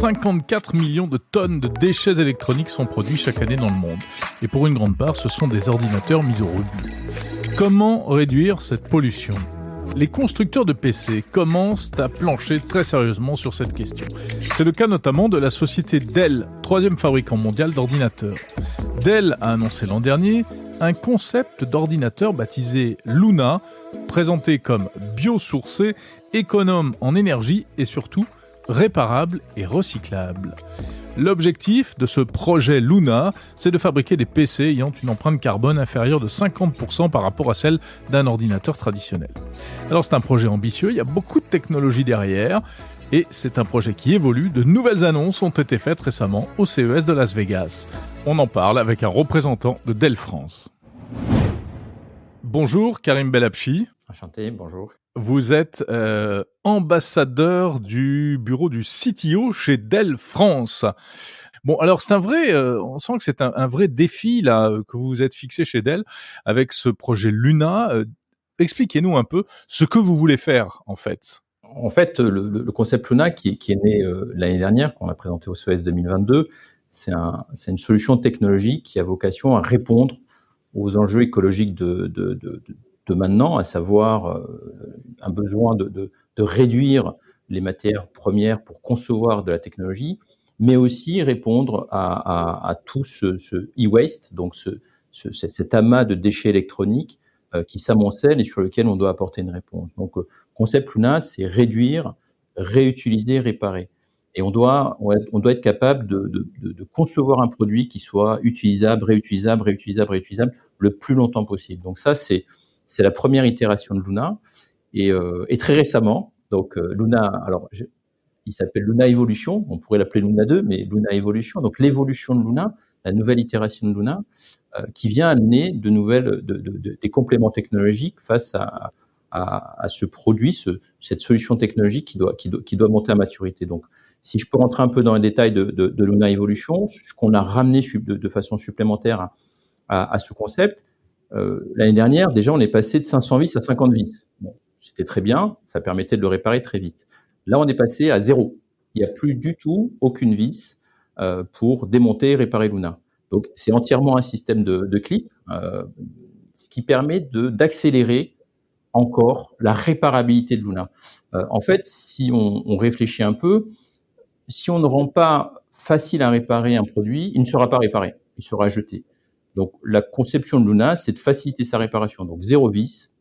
54 millions de tonnes de déchets électroniques sont produits chaque année dans le monde. Et pour une grande part, ce sont des ordinateurs mis au rebut. Comment réduire cette pollution ? Les constructeurs de PC commencent à plancher très sérieusement sur cette question. C'est le cas notamment de la société Dell, troisième fabricant mondial d'ordinateurs. Dell a annoncé l'an dernier un concept d'ordinateur baptisé Luna, présenté comme biosourcé, économe en énergie et surtout réparable et recyclable. L'objectif de ce projet Luna, c'est de fabriquer des PC ayant une empreinte carbone inférieure de 50% par rapport à celle d'un ordinateur traditionnel. Alors c'est un projet ambitieux, il y a beaucoup de technologie derrière, et c'est un projet qui évolue. De nouvelles annonces ont été faites récemment au CES de Las Vegas. On en parle avec un représentant de Dell France. Bonjour Karim Belhabchi. Enchanté, bonjour. Vous êtes ambassadeur du bureau du CTO chez Dell France. Bon, alors c'est un vrai, on sent que c'est un vrai défi là que vous vous êtes fixé chez Dell avec ce projet Luna. Expliquez-nous un peu ce que vous voulez faire en fait. En fait, le concept Luna qui est né l'année dernière, qu'on a présenté au CES 2022, c'est une solution technologique qui a vocation à répondre aux enjeux écologiques de maintenant, à savoir un besoin de réduire les matières premières pour concevoir de la technologie, mais aussi répondre à tout ce e-waste, donc cet amas de déchets électroniques qui s'amoncellent et sur lequel on doit apporter une réponse. Donc, concept Luna, c'est réduire, réutiliser, réparer. Et on doit être capable de concevoir un produit qui soit utilisable, réutilisable le plus longtemps possible. Donc ça, c'est la première itération de Luna. Et très récemment, donc Luna, alors il s'appelle Luna Evolution, on pourrait l'appeler Luna 2, mais Luna Evolution. Donc l'évolution de Luna, la nouvelle itération de Luna, qui vient amener de nouvelles, des compléments technologiques face à ce produit, cette solution technologique qui doit monter à maturité. Donc, si je peux rentrer un peu dans les détails de Luna Evolution, ce qu'on a ramené de façon supplémentaire à ce concept, l'année dernière, déjà, on est passé de 500 vis à 50 vis. Bon, c'était très bien, ça permettait de le réparer très vite. Là, on est passé à 0. Il n'y a plus du tout aucune vis pour démonter et réparer Luna. Donc, c'est entièrement un système de clips, ce qui permet d'accélérer encore la réparabilité de Luna. En fait, si on réfléchit un peu, si on ne rend pas facile à réparer un produit, il ne sera pas réparé, il sera jeté. Donc, la conception de Luna, c'est de faciliter sa réparation. Donc, 0 vis,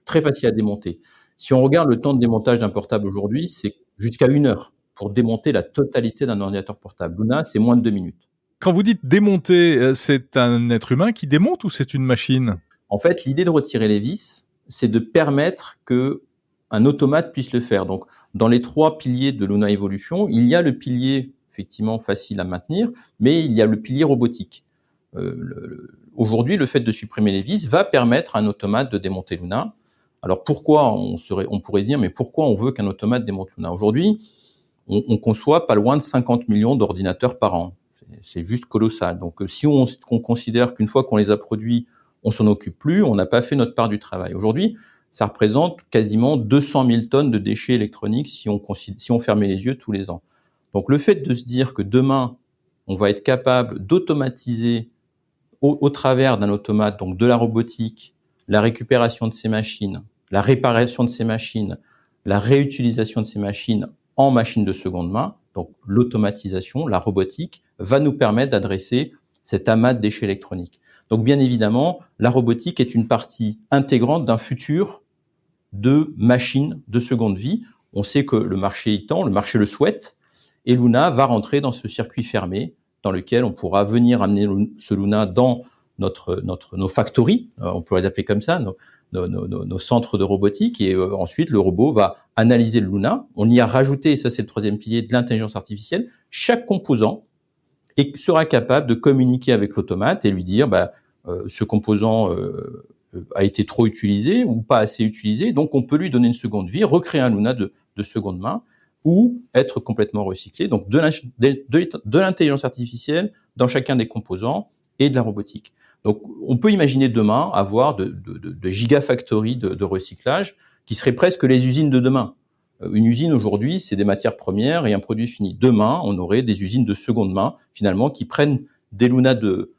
très facile à démonter. Si on regarde le temps de démontage d'un portable aujourd'hui, c'est jusqu'à 1 heure pour démonter la totalité d'un ordinateur portable. Luna, c'est moins de 2 minutes. Quand vous dites démonter, c'est un être humain qui démonte ou c'est une machine ? En fait, l'idée de retirer les vis, c'est de permettre qu'un automate puisse le faire. Donc, dans les 3 piliers de Luna Evolution, il y a le pilier effectivement facile à maintenir, mais il y a le pilier robotique. Aujourd'hui, le fait de supprimer les vis va permettre à un automate de démonter Luna. Alors pourquoi on pourrait se dire, mais pourquoi on veut qu'un automate démonte Luna ? Aujourd'hui, on conçoit pas loin de 50 millions d'ordinateurs par an. C'est juste colossal. Donc si on considère qu'une fois qu'on les a produits, on s'en occupe plus, on n'a pas fait notre part du travail. Aujourd'hui, ça représente quasiment 200 000 tonnes de déchets électroniques si on fermait les yeux tous les ans. Donc le fait de se dire que demain, on va être capable d'automatiser au travers d'un automate, donc de la robotique, la récupération de ces machines, la réparation de ces machines, la réutilisation de ces machines en machines de seconde main, donc l'automatisation, la robotique, va nous permettre d'adresser cet amas de déchets électroniques. Donc bien évidemment, la robotique est une partie intégrante d'un futur de machines de seconde vie. On sait que le marché y tend, le marché le souhaite, et Luna va rentrer dans ce circuit fermé dans lequel on pourra venir amener ce Luna dans nos factories, on pourrait les appeler comme ça, nos centres de robotique, et ensuite le robot va analyser le Luna. On y a rajouté, et ça c'est le 3e pilier, de l'intelligence artificielle. Chaque composant sera capable de communiquer avec l'automate et lui dire ce composant a été trop utilisé ou pas assez utilisé, donc on peut lui donner une seconde vie, recréer un Luna de seconde main, ou être complètement recyclé. Donc de l'intelligence artificielle dans chacun des composants et de la robotique. Donc on peut imaginer demain avoir de gigafactories de recyclage qui seraient presque les usines de demain. Une usine aujourd'hui, c'est des matières premières et un produit fini. Demain, on aurait des usines de seconde main, finalement, qui prennent des Luna de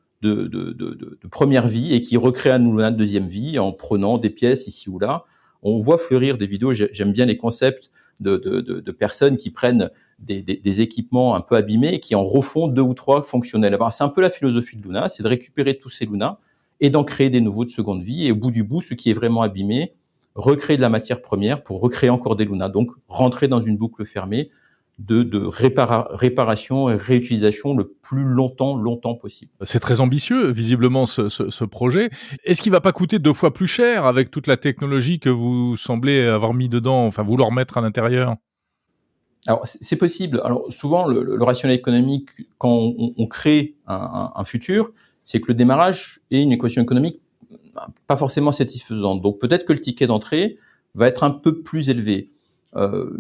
première vie et qui recréent un Luna de deuxième vie en prenant des pièces ici ou là. On voit fleurir des vidéos, j'aime bien les concepts de personnes qui prennent des équipements un peu abîmés et qui en refont 2 ou 3 fonctionnels. Alors, c'est un peu la philosophie de Luna, c'est de récupérer tous ces Luna et d'en créer des nouveaux de seconde vie. Et au bout du bout, ce qui est vraiment abîmé, recréer de la matière première pour recréer encore des Luna. Donc, rentrer dans une boucle fermée de réparation et réutilisation le plus longtemps possible. C'est très ambitieux, visiblement, ce projet. Est-ce qu'il va pas coûter 2 fois plus cher avec toute la technologie que vous semblez avoir mis dedans, enfin vouloir mettre à l'intérieur? Alors, c'est possible. Alors, souvent, le rationnel économique, quand on crée un futur, c'est que le démarrage est une équation économique pas forcément satisfaisante. Donc, peut-être que le ticket d'entrée va être un peu plus élevé.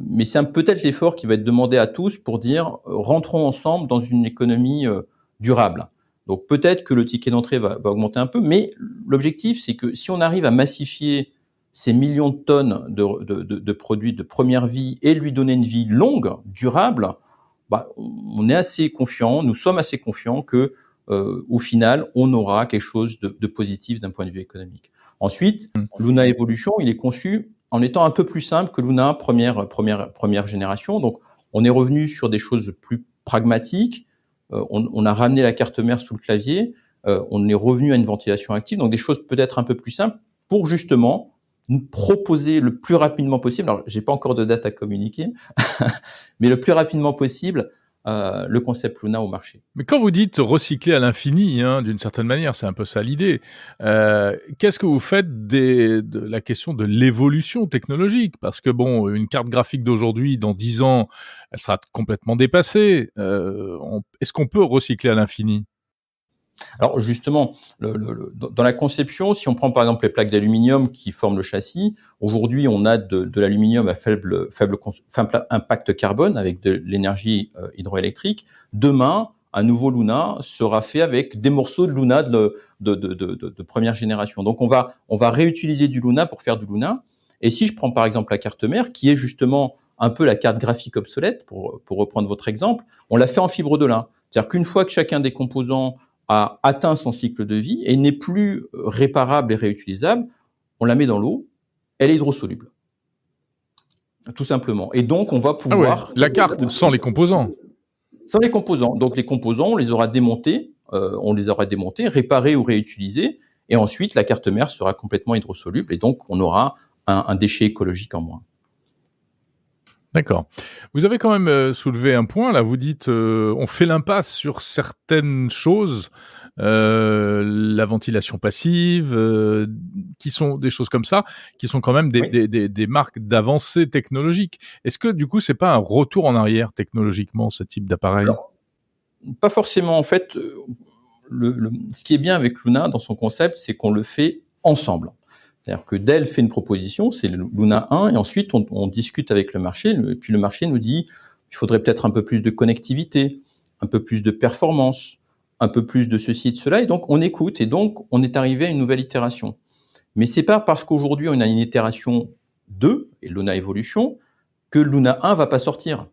Mais c'est peut-être l'effort qui va être demandé à tous pour dire rentrons ensemble dans une économie durable. Donc peut-être que le ticket d'entrée va augmenter un peu, mais l'objectif c'est que si on arrive à massifier ces millions de tonnes de produits de première vie et lui donner une vie longue, durable, on est assez confiant, nous sommes assez confiants que au final on aura quelque chose de positif d'un point de vue économique. Ensuite, Luna Evolution, il est conçu en étant un peu plus simple que Luna première génération. Donc, on est revenu sur des choses plus pragmatiques. On a ramené la carte mère sous le clavier. On est revenu à une ventilation active. Donc, des choses peut-être un peu plus simples pour justement nous proposer le plus rapidement possible. Alors, j'ai pas encore de date à communiquer, mais le plus rapidement possible le concept Luna au marché. Mais quand vous dites recycler à l'infini, d'une certaine manière, c'est un peu ça l'idée. Qu'est-ce que vous faites de la question de l'évolution technologique? Parce que bon, une carte graphique d'aujourd'hui, dans 10 ans, elle sera complètement dépassée. Est-ce qu'on peut recycler à l'infini? Alors justement, dans la conception, si on prend par exemple les plaques d'aluminium qui forment le châssis, aujourd'hui on a de l'aluminium à faible impact carbone avec de l'énergie hydroélectrique. Demain, un nouveau Luna sera fait avec des morceaux de Luna de première génération. Donc on va réutiliser du Luna pour faire du Luna. Et si je prends par exemple la carte mère, qui est justement un peu la carte graphique obsolète, pour reprendre votre exemple, on l'a fait en fibre de lin. C'est-à-dire qu'une fois que chacun des composants a atteint son cycle de vie et n'est plus réparable et réutilisable, on la met dans l'eau, elle est hydrosoluble. Tout simplement. Et donc, on va pouvoir... La carte sans les composants. Sans les composants. Donc, les composants, on les aura démontés, réparés ou réutilisés, et ensuite, la carte mère sera complètement hydrosoluble, et donc, on aura un déchet écologique en moins. D'accord. Vous avez quand même soulevé un point, là, vous dites on fait l'impasse sur certaines choses, la ventilation passive, qui sont des choses comme ça, qui sont quand même des marques d'avancée technologique. Est-ce que du coup, c'est pas un retour en arrière technologiquement, ce type d'appareil? Alors, pas forcément. En fait, ce qui est bien avec Luna dans son concept, c'est qu'on le fait ensemble. C'est-à-dire que Dell fait une proposition, c'est le Luna 1, et ensuite on discute avec le marché, et puis le marché nous dit il faudrait peut-être un peu plus de connectivité, un peu plus de performance, un peu plus de ceci et de cela, et donc on écoute, et donc on est arrivé à une nouvelle itération. Mais c'est pas parce qu'aujourd'hui on a une itération 2, et Luna Evolution, que Luna 1 va pas sortir.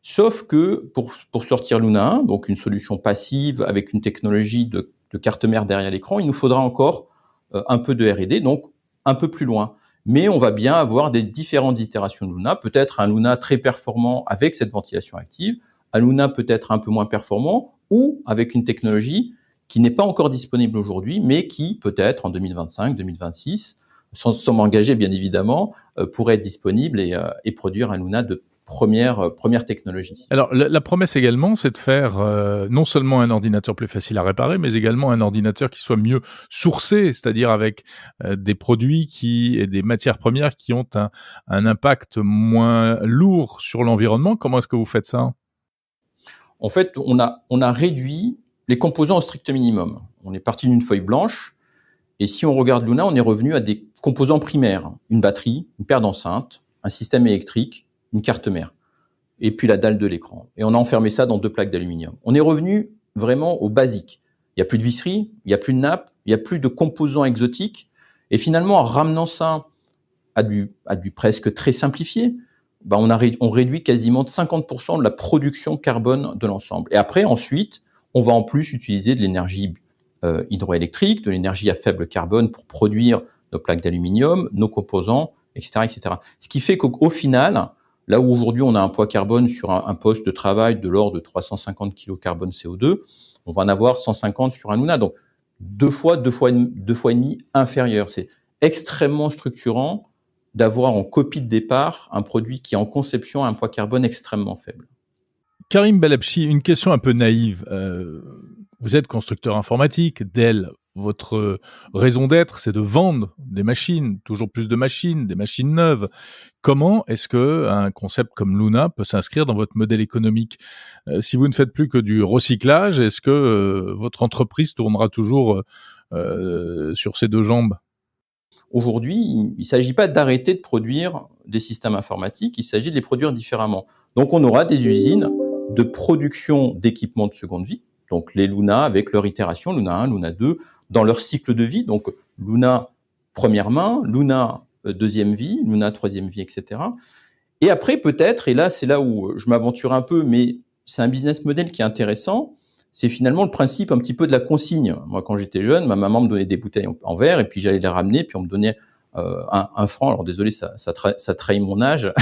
Sauf que pour sortir Luna 1, donc une solution passive avec une technologie de carte mère derrière l'écran, il nous faudra encore un peu de R&D, donc un peu plus loin. Mais on va bien avoir des différentes itérations de Luna, peut-être un Luna très performant avec cette ventilation active, un Luna peut-être un peu moins performant, ou avec une technologie qui n'est pas encore disponible aujourd'hui, mais qui peut-être en 2025, 2026, sans m'engager bien évidemment, pourrait être disponible et produire un Luna de première technologie. Alors, la promesse également, c'est de faire non seulement un ordinateur plus facile à réparer, mais également un ordinateur qui soit mieux sourcé, c'est-à-dire avec des produits et des matières premières qui ont un impact moins lourd sur l'environnement. Comment est-ce que vous faites ça? En fait, on a réduit les composants au strict minimum. On est parti d'une feuille blanche, et si on regarde Luna, on est revenu à des composants primaires. Une batterie, une paire d'enceintes, un système électrique, une carte mère, et puis la dalle de l'écran. Et on a enfermé ça dans 2 plaques d'aluminium. On est revenu vraiment au basique. Il n'y a plus de visserie, il n'y a plus de nappe, il n'y a plus de composants exotiques. Et finalement, en ramenant ça à du presque très simplifié, on réduit quasiment de 50% de la production carbone de l'ensemble. Et après, ensuite, on va en plus utiliser de l'énergie hydroélectrique, de l'énergie à faible carbone pour produire nos plaques d'aluminium, nos composants, etc., etc. Ce qui fait qu'au final, là où aujourd'hui on a un poids carbone sur un poste de travail de l'ordre de 350 kg carbone CO2, on va en avoir 150 sur un Luna. Donc deux fois et demi inférieur. C'est extrêmement structurant d'avoir en copie de départ un produit qui en conception a un poids carbone extrêmement faible. Karim Belabchi, une question un peu naïve. Vous êtes constructeur informatique, Dell. Votre raison d'être, c'est de vendre des machines, toujours plus de machines, des machines neuves. Comment est-ce que un concept comme Luna peut s'inscrire dans votre modèle économique ? Si vous ne faites plus que du recyclage, est-ce que votre entreprise tournera toujours sur ses deux jambes ? Aujourd'hui, il ne s'agit pas d'arrêter de produire des systèmes informatiques, il s'agit de les produire différemment. Donc on aura des usines de production d'équipements de seconde vie, donc les Luna avec leur itération, Luna 1, Luna 2, dans leur cycle de vie, donc Luna première main, Luna deuxième vie, Luna troisième vie, etc. Et après peut-être, et là c'est là où je m'aventure un peu, mais c'est un business model qui est intéressant, c'est finalement le principe un petit peu de la consigne. Moi quand j'étais jeune, ma maman me donnait des bouteilles en verre et puis j'allais les ramener, puis on me donnait un franc, alors désolé ça trahit mon âge,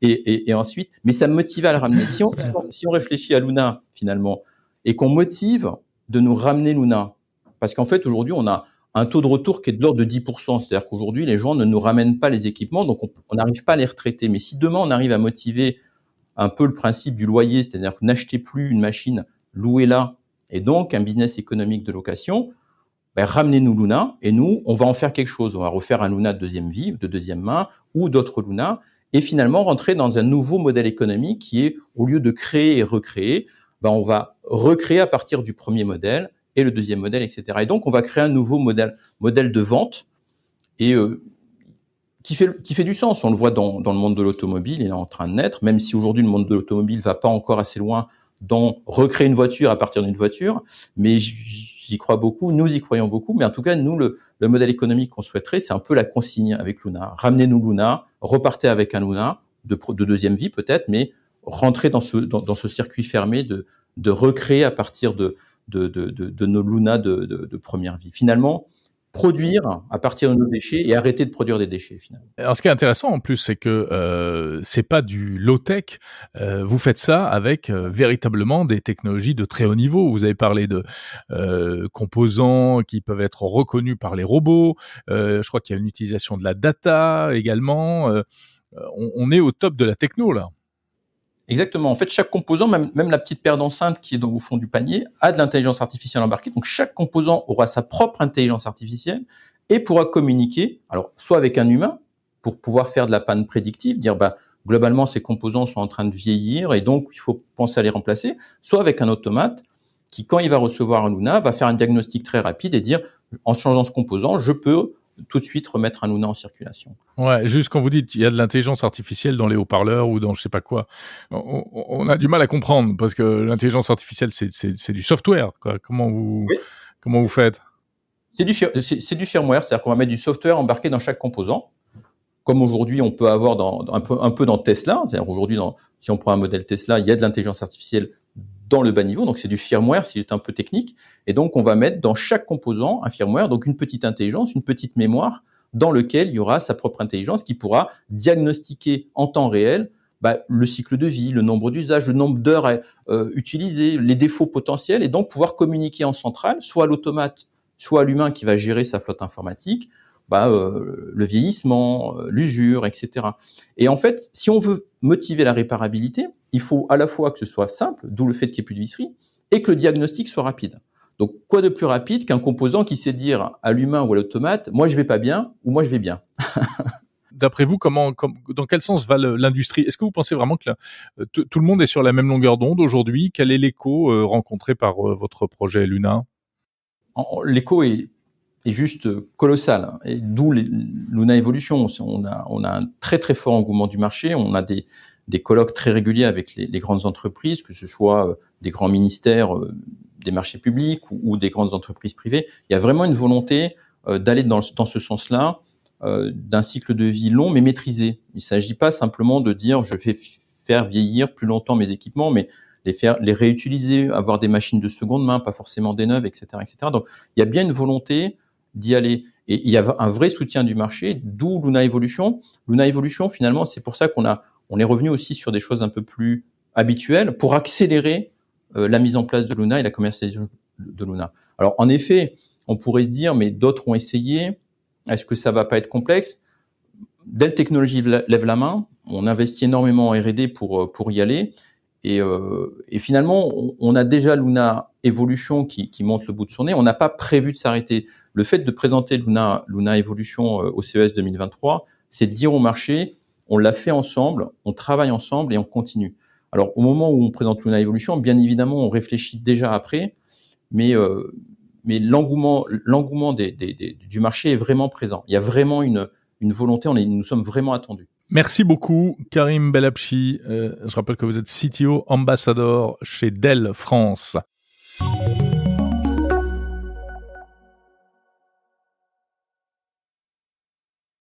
et ensuite, mais ça me motivait à le ramener. Si on réfléchit à Luna finalement, et qu'on motive de nous ramener Luna, parce qu'en fait, aujourd'hui, on a un taux de retour qui est de l'ordre de 10%. C'est-à-dire qu'aujourd'hui, les gens ne nous ramènent pas les équipements, donc on n'arrive pas à les retraiter. Mais si demain, on arrive à motiver un peu le principe du loyer, c'est-à-dire que n'achetez plus une machine, louez-la, et donc un business économique de location, ramenez-nous Luna, et nous, on va en faire quelque chose. On va refaire un Luna de deuxième vie, de deuxième main, ou d'autres Luna, et finalement rentrer dans un nouveau modèle économique qui est, au lieu de créer et recréer, on va recréer à partir du premier modèle et le deuxième modèle, etc. Et donc, on va créer un nouveau modèle de vente et qui fait du sens. On le voit dans le monde de l'automobile, il est en train de naître, même si aujourd'hui, le monde de l'automobile va pas encore assez loin dans recréer une voiture à partir d'une voiture, mais j'y crois beaucoup, nous y croyons beaucoup, mais en tout cas, nous, le modèle économique qu'on souhaiterait, c'est un peu la consigne avec Luna. Ramenez-nous Luna, repartez avec un Luna de deuxième vie peut-être, mais rentrer dans ce circuit fermé de recréer à partir de nos Luna de première vie. Finalement, produire à partir de nos déchets et arrêter de produire des déchets finalement. Alors ce qui est intéressant en plus, c'est que c'est pas du low-tech. Vous faites ça avec véritablement des technologies de très haut niveau. Vous avez parlé de composants qui peuvent être reconnus par les robots. Je crois qu'il y a une utilisation de la data également. On est au top de la techno là. Exactement. En fait, chaque composant, même la petite paire d'enceintes qui est au fond du panier, a de l'intelligence artificielle embarquée. Donc, chaque composant aura sa propre intelligence artificielle et pourra communiquer, alors, soit avec un humain, pour pouvoir faire de la panne prédictive, dire, globalement, ces composants sont en train de vieillir et donc, il faut penser à les remplacer, soit avec un automate qui, quand il va recevoir un Luna, va faire un diagnostic très rapide et dire, en changeant ce composant, je peux tout de suite remettre un Luna en circulation. Ouais, juste quand vous dites il y a de l'intelligence artificielle dans les haut-parleurs ou dans je sais pas quoi, on a du mal à comprendre parce que l'intelligence artificielle c'est du software quoi. Comment vous faites ? C'est du firmware, c'est-à-dire qu'on va mettre du software embarqué dans chaque composant, comme aujourd'hui on peut avoir un peu dans Tesla. C'est-à-dire aujourd'hui, si on prend un modèle Tesla, il y a de l'intelligence artificielle dans le bas niveau, donc c'est du firmware s'il est un peu technique, et donc on va mettre dans chaque composant un firmware, donc une petite intelligence, une petite mémoire, dans lequel il y aura sa propre intelligence qui pourra diagnostiquer en temps réel le cycle de vie, le nombre d'usages, le nombre d'heures utilisées, les défauts potentiels, et donc pouvoir communiquer en centrale, soit à l'automate, soit à l'humain qui va gérer sa flotte informatique, le vieillissement, l'usure, etc. Et en fait, si on veut motiver la réparabilité, il faut à la fois que ce soit simple, d'où le fait qu'il n'y ait plus de visserie, et que le diagnostic soit rapide. Donc, quoi de plus rapide qu'un composant qui sait dire à l'humain ou à l'automate, moi je vais pas bien ou moi je vais bien. D'après vous, dans quel sens va l'industrie ? Est-ce que vous pensez vraiment que tout le monde est sur la même longueur d'onde aujourd'hui ? Quel est l'écho rencontré par votre projet Luna ? L'écho est juste colossal, et d'où Luna Evolution. On a un très très fort engouement du marché, on a des colloques très réguliers avec les grandes entreprises, que ce soit des grands ministères, des marchés publics ou des grandes entreprises privées. Il y a vraiment une volonté d'aller dans ce sens-là, d'un cycle de vie long mais maîtrisé. Il ne s'agit pas simplement de dire je vais faire vieillir plus longtemps mes équipements, mais les réutiliser, avoir des machines de seconde main, pas forcément des neuves, etc., etc. Donc, il y a bien une volonté d'y aller. Et il y a un vrai soutien du marché, d'où Luna Evolution. Luna Evolution, finalement, c'est pour ça on est revenu aussi sur des choses un peu plus habituelles pour accélérer la mise en place de Luna et la commercialisation de Luna. Alors, en effet, on pourrait se dire, mais d'autres ont essayé, est-ce que ça va pas être complexe? Dell Technologies lève la main, on investit énormément en R&D pour y aller, et finalement, on a déjà Luna Evolution qui monte le bout de son nez. On n'a pas prévu de s'arrêter. Le fait de présenter Luna Evolution au CES 2023, c'est de dire au marché, on l'a fait ensemble, on travaille ensemble et on continue. Alors, au moment où on présente Luna Evolution, bien évidemment, on réfléchit déjà après, mais l'engouement du marché est vraiment présent. Il y a vraiment une volonté, nous sommes vraiment attendus. Merci beaucoup, Karim Belabchi. Je rappelle que vous êtes CTO ambassador chez Dell France.